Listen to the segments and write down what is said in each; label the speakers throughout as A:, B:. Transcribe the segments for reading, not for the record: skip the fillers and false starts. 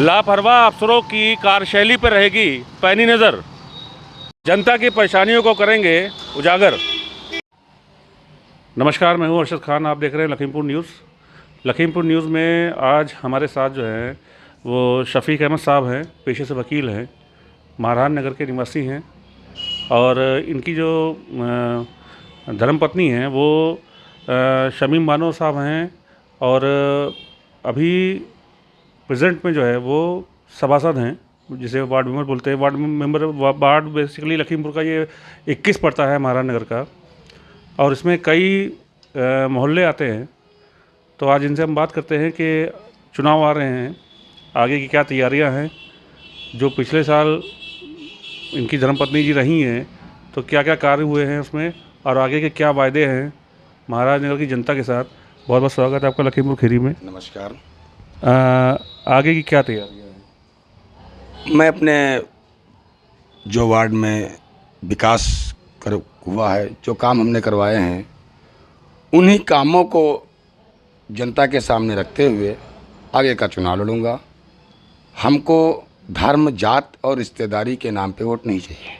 A: लापरवाह अफसरों की कार्यशैली पर रहेगी पैनी नज़र, जनता की परेशानियों को करेंगे उजागर। नमस्कार, मैं हूं अरशद खान, आप देख रहे हैं लखीमपुर न्यूज़। लखीमपुर न्यूज़ में आज हमारे साथ जो हैं वो शफीक अहमद साहब हैं, पेशे से वकील हैं, महाराज नगर के निवासी हैं और इनकी जो धर्मपत्नी हैं वो शमीम बानो साहब हैं और अभी प्रेजेंट में जो है वो सभासद हैं, जिसे वार्ड मेंबर बोलते हैं। वार्ड बेसिकली लखीमपुर का ये 21 पड़ता है महाराज नगर का, और इसमें कई मोहल्ले आते हैं। तो आज इनसे हम बात करते हैं कि चुनाव आ रहे हैं, आगे की क्या तैयारियां हैं, जो पिछले साल इनकी धर्मपत्नी जी रही हैं तो क्या क्या कार्य हुए हैं उसमें, और आगे के क्या वायदे हैं महाराज नगर की जनता के साथ। बहुत बहुत स्वागत है आपका लखीमपुर खीरी में।
B: नमस्कार।
A: आगे की क्या तैयारियां हैं?
B: मैं अपने जो वार्ड में विकास हुआ है, जो काम हमने करवाए हैं, उन्हीं कामों को जनता के सामने रखते हुए आगे का चुनाव लड़ूंगा। हमको धर्म, जात और रिश्तेदारी के नाम पे वोट नहीं चाहिए।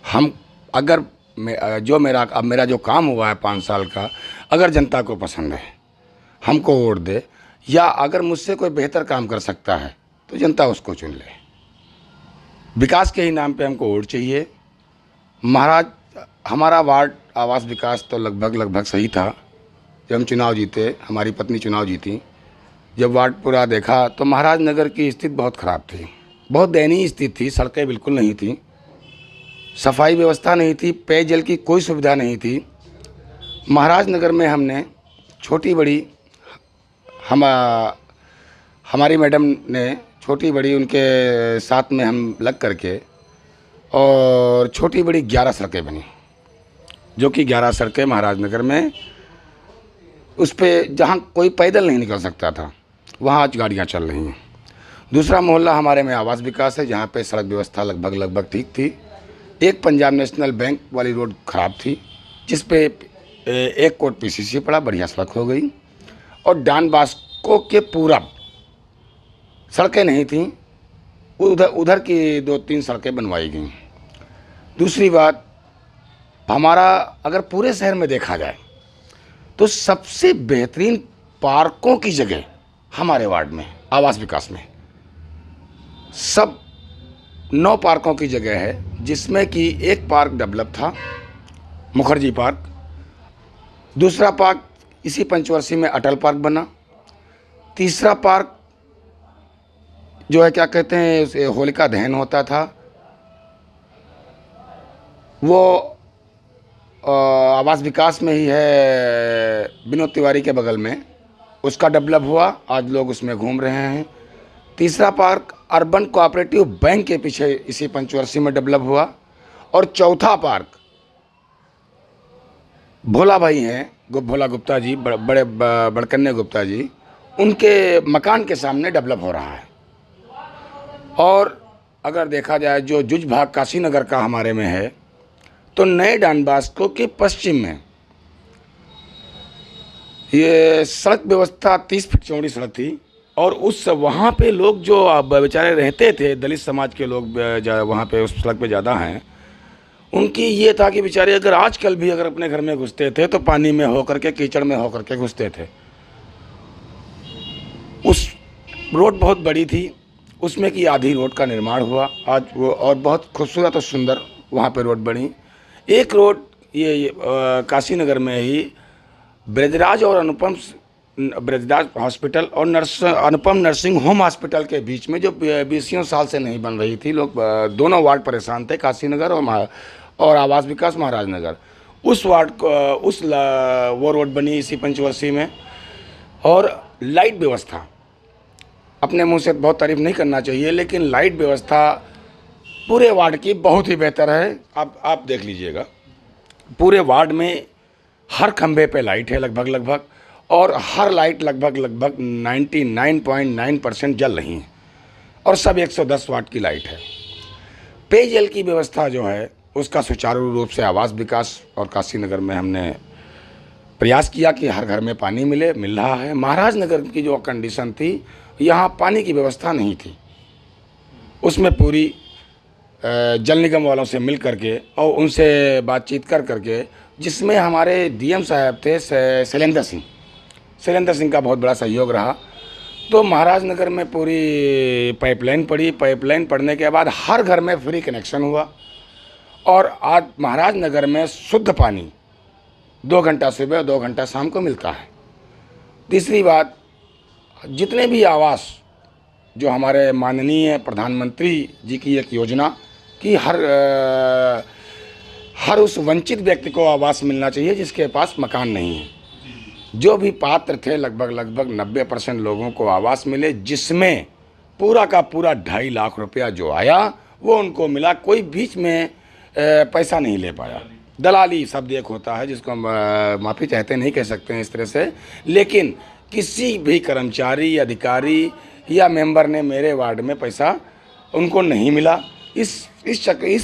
B: हम अगर मेरा जो काम हुआ है 5 साल का, अगर जनता को पसंद है हमको वोट दे, या अगर मुझसे कोई बेहतर काम कर सकता है तो जनता उसको चुन ले। विकास के ही नाम पे हमको वोट चाहिए। महाराज, हमारा वार्ड आवास विकास तो लगभग सही था। जब हम चुनाव जीते, हमारी पत्नी चुनाव जीती, जब वार्ड पूरा देखा तो महाराज नगर की स्थिति बहुत ख़राब थी, बहुत दयनीय स्थिति थी। सड़कें बिल्कुल नहीं थी, सफाई व्यवस्था नहीं थी, पेयजल की कोई सुविधा नहीं थी। महाराज नगर में हमने छोटी बड़ी हमारी मैडम ने छोटी बड़ी उनके साथ में हम लग करके और छोटी बड़ी 11 सड़कें बनी, जो कि 11 सड़कें महाराज नगर में, उस पर जहाँ कोई पैदल नहीं निकल सकता था वहाँ आज गाड़ियाँ चल रही हैं। दूसरा मोहल्ला हमारे में आवास विकास है, जहाँ पे सड़क व्यवस्था लगभग ठीक थी। एक पंजाब नेशनल बैंक वाली रोड ख़राब थी, जिस पे एक कोट पीसीसी पड़ा, बढ़िया सड़क हो गई। और डॉन बॉस्को के पूरब सड़कें नहीं थीं, उधर की 2-3 सड़कें बनवाई गई। दूसरी बात, हमारा अगर पूरे शहर में देखा जाए तो सबसे बेहतरीन पार्कों की जगह हमारे वार्ड में आवास विकास में सब 9 पार्कों की जगह है, जिसमें कि एक पार्क डेवलप था, मुखर्जी पार्क। दूसरा पार्क इसी पंचवर्षी में अटल पार्क बना। तीसरा पार्क जो है, क्या कहते हैं, उसे होलिका दहन होता था, वो आवास विकास में ही है, विनोद तिवारी के बगल में, उसका डेवलप हुआ, आज लोग उसमें घूम रहे हैं। तीसरा पार्क अर्बन कोऑपरेटिव बैंक के पीछे इसी पंचवर्षी में डेवलप हुआ। और चौथा पार्क भोला भाई हैं, भोला गुप्ता जी, बड़े बड़कन्ने गुप्ता जी, उनके मकान के सामने डेवलप हो रहा है। और अगर देखा जाए जो जुज भाग काशी नगर का हमारे में है, तो नए डॉन बॉस्को के पश्चिम में ये सड़क व्यवस्था 30 फीट चौड़ी सड़क थी, और उस वहाँ पे लोग जो बेचारे रहते थे, दलित समाज के लोग वहाँ पे उस सड़क पे ज़्यादा हैं, उनकी ये था कि बेचारे अगर आजकल भी अगर अपने घर में घुसते थे तो पानी में होकर के, कीचड़ में होकर के घुसते थे। उस रोड बहुत बड़ी थी, उसमें की आधी रोड का निर्माण हुआ आज वो, और बहुत खूबसूरत और सुंदर वहाँ पे रोड बनी। एक रोड ये काशी नगर में ही ब्रजराज हॉस्पिटल और अनुपम नर्सिंग होम हॉस्पिटल के बीच में, जो 20 साल से नहीं बन रही थी, लोग दोनों वार्ड परेशान थे, काशी नगर और आवास विकास महाराज नगर। उस वार्ड को वो रोड बनी इसी पंचवर्षी में। और लाइट व्यवस्था, अपने मुंह से बहुत तारीफ नहीं करना चाहिए, लेकिन लाइट व्यवस्था पूरे वार्ड की बहुत ही बेहतर है। आप देख लीजिएगा, पूरे वार्ड में हर खंभे पे लाइट है लगभग, और हर लाइट लगभग 99.9% जल रही हैं, और सब 110 वाट की लाइट है। पेयजल की व्यवस्था जो है उसका सुचारू रूप से आवास विकास और काशी नगर में हमने प्रयास किया कि हर घर में पानी मिले, मिल रहा है। महाराजनगर की जो कंडीशन थी, यहाँ पानी की व्यवस्था नहीं थी। उसमें पूरी जल निगम वालों से मिल करके और उनसे बातचीत कर करके, जिसमें हमारे डीएम साहब थे शैलेंद्र सिंह का बहुत बड़ा सहयोग रहा। तो महाराजनगर में पूरी पाइपलाइन पड़ी। पाइपलाइन पड़ने के बाद हर घर में फ्री कनेक्शन हुआ और आज महाराजनगर में शुद्ध पानी 2 घंटा सुबह 2 घंटा शाम को मिलता है। तीसरी बात, जितने भी आवास जो हमारे माननीय प्रधानमंत्री जी की एक योजना कि हर उस वंचित व्यक्ति को आवास मिलना चाहिए जिसके पास मकान नहीं है। जो भी पात्र थे लगभग 90% लोगों को आवास मिले, जिसमें पूरा का पूरा 2.5 लाख रुपया जो आया वो उनको मिला। कोई बीच में पैसा नहीं ले पाया। दलाली शब्द एक होता है जिसको हम माफ़ी चाहते नहीं कह सकते हैं इस तरह से, लेकिन किसी भी कर्मचारी, अधिकारी या मेंबर ने मेरे वार्ड में पैसा उनको नहीं मिला। इस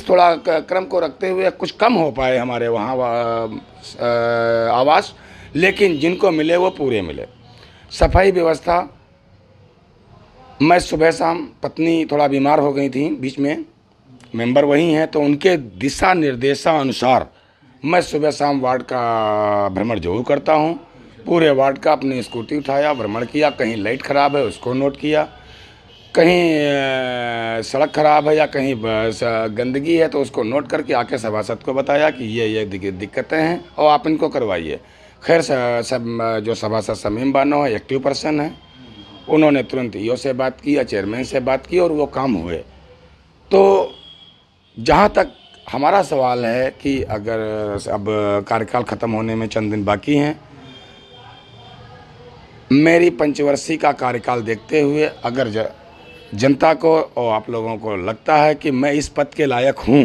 B: थोड़ा क्रम को रखते हुए कुछ कम हो पाए हमारे वहाँ आवास, लेकिन जिनको मिले वो पूरे मिले। सफाई व्यवस्था, मैं सुबह शाम, पत्नी थोड़ा बीमार हो गई थी बीच में, मेंबर वही हैं, तो उनके दिशा निर्देशानुसार मैं सुबह शाम वार्ड का भ्रमण जरूर करता हूँ। पूरे वार्ड का अपनी स्कूटी उठाया, भ्रमण किया। कहीं लाइट ख़राब है उसको नोट किया, कहीं सड़क ख़राब है या कहीं गंदगी है तो उसको नोट करके आके सभासद को बताया कि ये दिक्कतें हैं और आप इनको करवाइए। खैर सब जो सभासद शमीम बानो है, एक्टिव पर्सन है, उन्होंने तुरंत ईओ से बात की या चेयरमैन से बात की और वो काम हुए। तो जहाँ तक हमारा सवाल है कि अगर अब कार्यकाल ख़त्म होने में चंद दिन बाकी हैं, मेरी पंचवर्षीय का कार्यकाल देखते हुए अगर जनता को और आप लोगों को लगता है कि मैं इस पद के लायक हूँ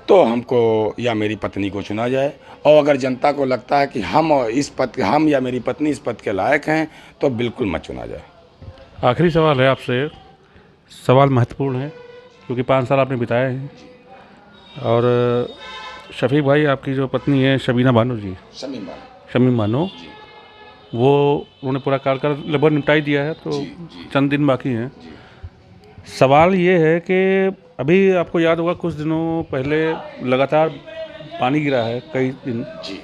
B: तो हमको या मेरी पत्नी को चुना जाए, और अगर जनता को लगता है कि हम या मेरी पत्नी इस पद के लायक हैं तो बिल्कुल मत चुना जाए।
A: आखिरी सवाल है आपसे, सवाल महत्वपूर्ण है क्योंकि 5 साल आपने बिताए हैं, और शफीक भाई आपकी जो पत्नी है शबीना बानो जी, शमीम बानो, वो उन्होंने पूरा कार्यकाल लगभग निपटाई दिया है, तो चंद दिन बाकी हैं। सवाल ये है कि अभी आपको याद होगा कुछ दिनों पहले लगातार पानी गिरा है कई दिन।
B: जी,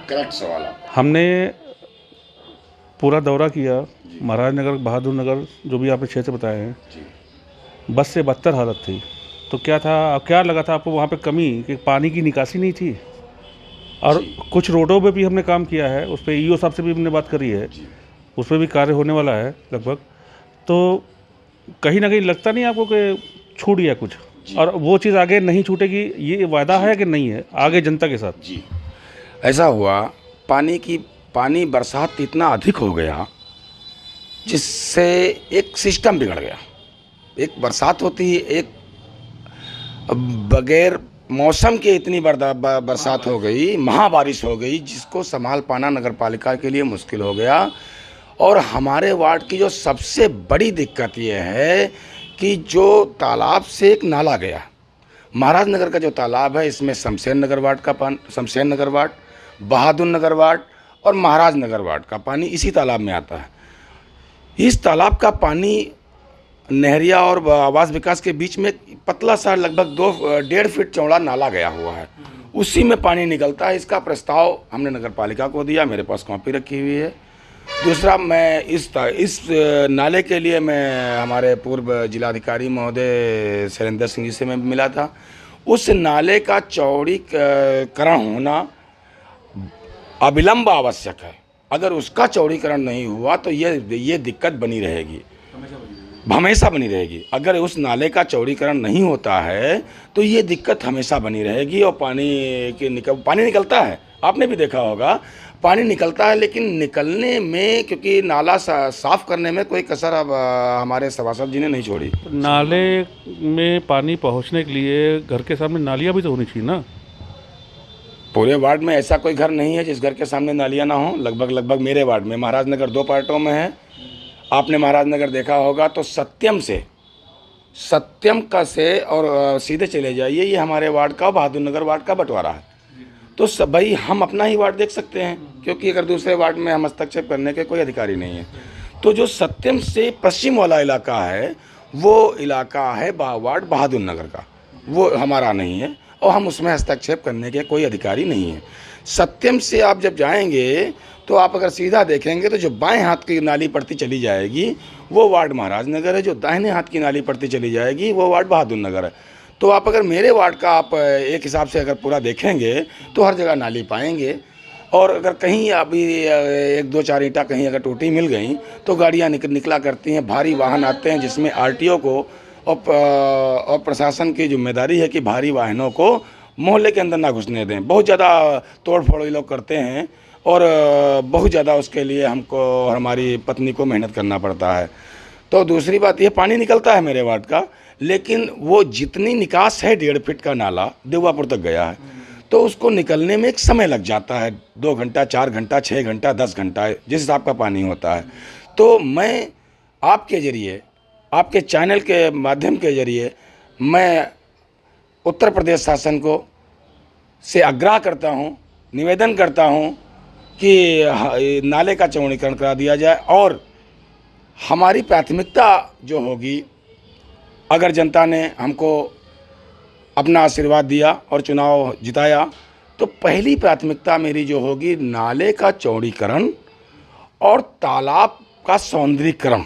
B: करेक्ट सवाल है।
A: हमने पूरा दौरा किया, महाराजनगर, बहादुर नगर, जो भी आपने क्षेत्र बताए हैं, बस से बदतर हालत थी। तो क्या लगा था आपको वहाँ पे कमी, कि पानी की निकासी नहीं थी? और कुछ रोडों पे भी हमने काम किया है, उस पर ईओ साहब से भी हमने बात करी है, उस पर भी कार्य होने वाला है लगभग। तो कहीं ना कहीं लगता नहीं आपको कि छूट गया कुछ, और वो चीज़ आगे नहीं छूटेगी, ये वादा है कि नहीं है आगे जनता के साथ?
B: जी, ऐसा हुआ, पानी बरसात इतना अधिक हो गया जिससे एक सिस्टम बिगड़ गया। एक बरसात होती है, एक बगैर मौसम के इतनी बरसात हो गई, महाबारिश हो गई, जिसको संभाल पाना नगर पालिका के लिए मुश्किल हो गया। और हमारे वार्ड की जो सबसे बड़ी दिक्कत ये है कि जो तालाब से एक नाला गया, महाराजनगर का जो तालाब है, इसमें शमशेर नगर वार्ड, बहादुर नगर वार्ड और महाराजनगर वार्ड का पानी इसी तालाब में आता है। इस तालाब का पानी नहरिया और आवास विकास के बीच में पतला सा लगभग 2.5 फीट चौड़ा नाला गया हुआ है, उसी में पानी निकलता है। इसका प्रस्ताव हमने नगर पालिका को दिया, मेरे पास कॉपी रखी हुई है। दूसरा, मैं इस नाले के लिए मैं हमारे पूर्व जिलाधिकारी महोदय शैलेंद्र सिंह जी से मैं मिला था। उस नाले का चौड़ीकरण होना अविलंब आवश्यक है। अगर उसका चौड़ीकरण नहीं हुआ तो ये दिक्कत बनी रहेगी, हमेशा बनी रहेगी। अगर उस नाले का चौड़ीकरण नहीं होता है तो ये दिक्कत हमेशा बनी रहेगी। और पानी निकलता है, आपने भी देखा होगा, पानी निकलता है, लेकिन निकलने में, क्योंकि नाला साफ करने में कोई कसर अब हमारे सभासद जी ने नहीं छोड़ी।
A: नाले में पानी पहुंचने के लिए घर के सामने नालियाँ भी तो होनी चाहिए ना?
B: पूरे वार्ड में ऐसा कोई घर नहीं है जिस घर के सामने नालियाँ ना हो। लगभग मेरे वार्ड में, महाराजनगर 2 पार्टों में है। आपने महाराजनगर देखा होगा तो सत्यम का से और सीधे चले जाइए, ये हमारे वार्ड का, बहादुर नगर वार्ड का बंटवारा है। तो सब भाई हम अपना ही वार्ड देख सकते हैं, क्योंकि अगर दूसरे वार्ड में हम हस्तक्षेप करने के कोई अधिकारी नहीं है। तो जो सत्यम से पश्चिम वाला इलाका है वो इलाका है वार्ड बहादुर नगर का, वो हमारा नहीं है और हम उसमें हस्तक्षेप करने के कोई अधिकारी नहीं है। सत्यम से आप जब जाएंगे तो आप अगर सीधा देखेंगे तो जो बाएं हाथ की नाली पड़ती चली जाएगी वो वार्ड महाराज नगर है, जो दाहिने हाथ की नाली पड़ती चली जाएगी वो वार्ड बहादुर नगर है। तो आप अगर मेरे वार्ड का आप एक हिसाब से अगर पूरा देखेंगे तो हर जगह नाली पाएंगे, और अगर कहीं अभी 1-2-4 ईंटा कहीं अगर टूटी मिल गई तो गाड़ियाँ निकला करती हैं, भारी वाहन आते हैं, जिसमें आरटीओ को और प्रशासन की जिम्मेदारी है कि भारी वाहनों को मोहल्ले के अंदर ना घुसने दें। बहुत ज़्यादा तोड़ फोड़ ये लोग करते हैं और बहुत ज़्यादा उसके लिए हमको और हमारी पत्नी को मेहनत करना पड़ता है। तो दूसरी बात ये, पानी निकलता है मेरे वार्ड का, लेकिन वो जितनी निकास है 1.5 फीट का नाला देवापुर तक गया है, तो उसको निकलने में एक समय लग जाता है, 2 घंटा, 4 घंटा, 6 घंटा, 10 घंटा, जिस हिसाब का पानी होता है। तो मैं आपके ज़रिए, आपके चैनल के माध्यम के ज़रिए मैं उत्तर प्रदेश शासन को से आग्रह करता हूँ, निवेदन करता हूँ कि नाले का चौड़ीकरण करा दिया जाए, और हमारी प्राथमिकता जो होगी, अगर जनता ने हमको अपना आशीर्वाद दिया और चुनाव जिताया, तो पहली प्राथमिकता मेरी जो होगी नाले का चौड़ीकरण और तालाब का सौंदर्यीकरण,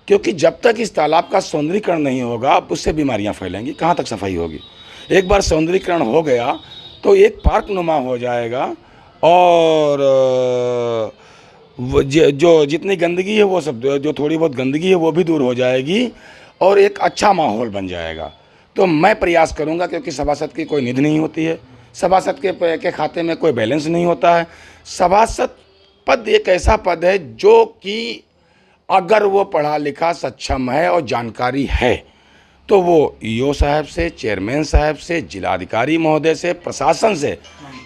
B: क्योंकि जब तक इस तालाब का सौंदर्यीकरण नहीं होगा उससे बीमारियां फैलेंगी, कहाँ तक सफाई होगी। एक बार सौंदर्यीकरण हो गया तो एक पार्क नुमा हो जाएगा, और जो जितनी गंदगी है वो सब, जो थोड़ी बहुत गंदगी है वो भी दूर हो जाएगी और एक अच्छा माहौल बन जाएगा। तो मैं प्रयास करूंगा, क्योंकि सभासद की कोई निधि नहीं होती है, सभासद के खाते में कोई बैलेंस नहीं होता है। सभासद पद एक ऐसा पद है जो कि अगर वो पढ़ा लिखा सक्षम है और जानकारी है तो वो ईओ साहब से, चेयरमैन साहब से, जिलाधिकारी महोदय से, प्रशासन से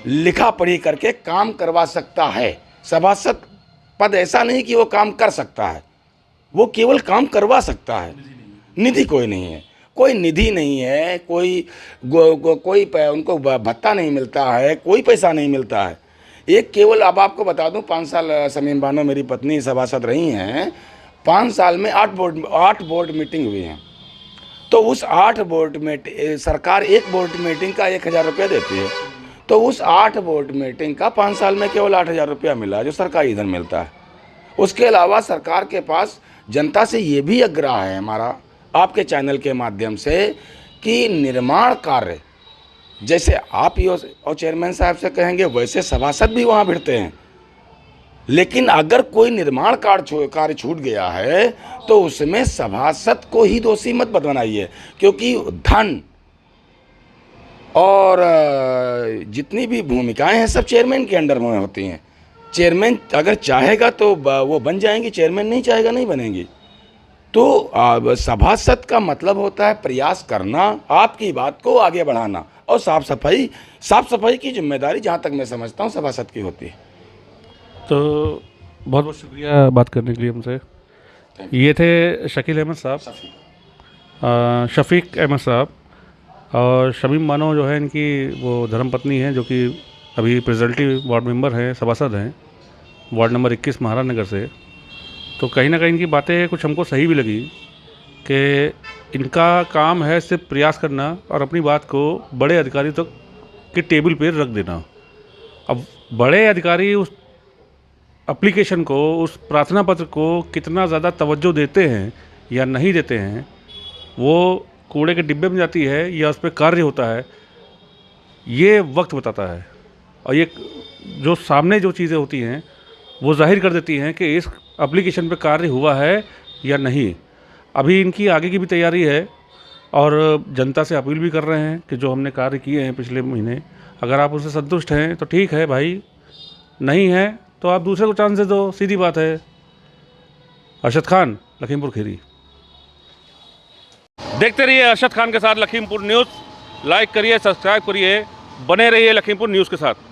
B: लिखा पढ़ी करके काम करवा सकता है। सभासद पद ऐसा नहीं कि वो काम कर सकता है, वो केवल काम करवा सकता है। निधि कोई नहीं है, कोई निधि नहीं है, कोई उनको भत्ता नहीं मिलता है, कोई पैसा नहीं मिलता है। एक केवल, अब आपको बता दूं, 5 साल शमीम बानो मेरी पत्नी सभासद रही हैं, 5 साल में 8 बोर्ड मीटिंग हुई हैं। तो उस 8 बोर्ड में सरकार एक बोर्ड मीटिंग का 1000 रुपया देती है, तो उस 8 बोर्ड मीटिंग का 5 साल में केवल 8000 रुपया मिला जो सरकारी धन मिलता है। उसके अलावा सरकार के पास जनता से ये भी आग्रह है हमारा, आपके चैनल के माध्यम से, कि निर्माण कार्य जैसे आप ही और चेयरमैन साहब से कहेंगे वैसे सभासद भी वहाँ भिड़ते हैं, लेकिन अगर कोई निर्माण कार्य छूट गया है तो उसमें सभासद को ही दोषी मत बनाइए, क्योंकि धन और जितनी भी भूमिकाएं हैं सब चेयरमैन के अंडर में होती हैं। चेयरमैन अगर चाहेगा तो वो बन जाएंगी, चेयरमैन नहीं चाहेगा नहीं बनेंगी। तो सभासद का मतलब होता है प्रयास करना, आपकी बात को आगे बढ़ाना, और साफ सफाई की जिम्मेदारी जहाँ तक मैं समझता हूँ सभासद की होती है।
A: तो बहुत बहुत शुक्रिया बात करने के लिए हमसे। ये थे शकील अहमद साहब, शफीक अहमद साहब, और शमीम बानो जो है इनकी वो धर्मपत्नी हैं, जो कि अभी प्रेजेंटली वार्ड मेंबर हैं, सभासद हैं, वार्ड नंबर 21 महाराज नगर से। तो कहीं ना कहीं इनकी बातें कुछ हमको सही भी लगी कि इनका काम है सिर्फ प्रयास करना और अपनी बात को बड़े अधिकारी तक के टेबल पर रख देना। अब बड़े अधिकारी उस एप्लीकेशन को, उस प्रार्थना पत्र को कितना ज़्यादा तवज्जो देते हैं या नहीं देते हैं, वो कूड़े के डिब्बे में जाती है या उस पर कार्य होता है, ये वक्त बताता है। और ये जो सामने जो चीज़ें होती हैं वो जाहिर कर देती हैं कि इस एप्लीकेशन पे कार्य हुआ है या नहीं। अभी इनकी आगे की भी तैयारी है और जनता से अपील भी कर रहे हैं कि जो हमने कार्य किए हैं पिछले महीने, अगर आप उससे संतुष्ट हैं तो ठीक है भाई, नहीं है तो आप दूसरे को चांस दे दो, सीधी बात है। अरशद खान, लखीमपुर खीरी। देखते रहिए अरशद खान के साथ लखीमपुर न्यूज़। लाइक करिए, सब्सक्राइब करिए, बने रहिए लखीमपुर न्यूज़ के साथ।